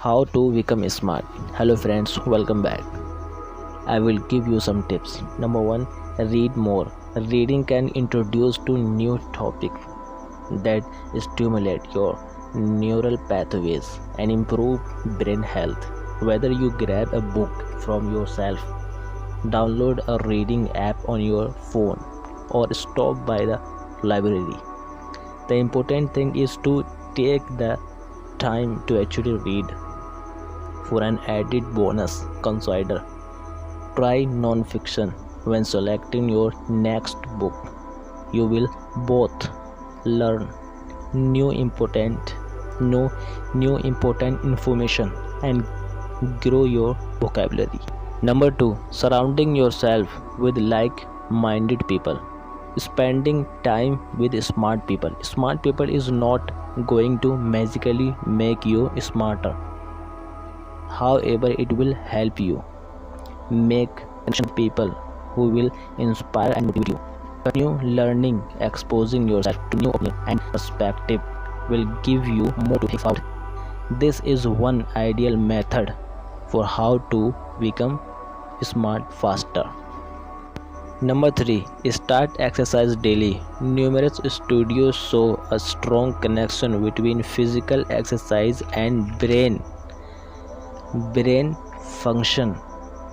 How to become smart. Hello friends, welcome back. I will give you some tips. Number 1, read more. Reading can introduce to new topic that stimulate your neural pathways and improve brain health. Whether you grab a book from yourself, download a reading app on your phone, or stop by the library, the important thing is to take the time to actually read. For an added bonus, consider try non-fiction when selecting your next book. You will both learn new important new important information and grow your vocabulary. Number 2, surrounding yourself with like-minded people. Spending time with smart people. Smart people is not going to magically make you smarter. However, it will help you make people who will inspire and motivate you. Continue learning, exposing yourself to new opinions and perspective will give you more to think about. This is one ideal method for how to become smart faster. Number 3, start exercise daily. Numerous studies show a strong connection between physical exercise and brain function.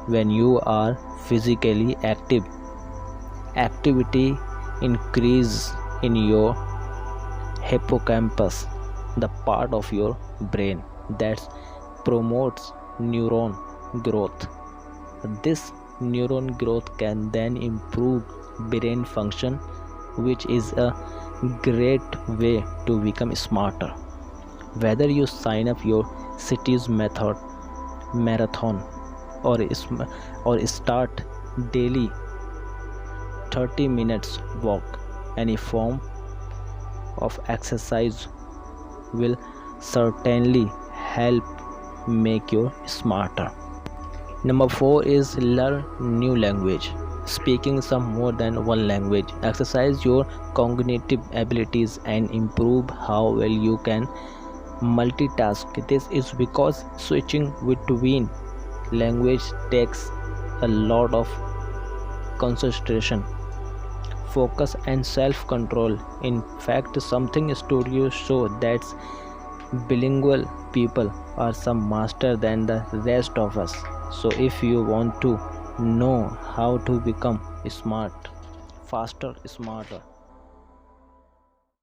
When you are physically active, activity increase in your hippocampus, the part of your brain that promotes neuron growth. This neuron growth can then improve brain function, which is a great way to become smarter. Whether you sign up your city's marathon or start daily 30 minutes walk, any form of exercise will certainly help make you smarter. Number 4 is learn new language. Speaking some more than one language exercise your cognitive abilities and improve how well you can multitask. This is because switching between language takes a lot of concentration, focus and self-control. In fact, something studios show that bilingual people are some master than the rest of us. So if you want to know how to become smart, faster, smarter,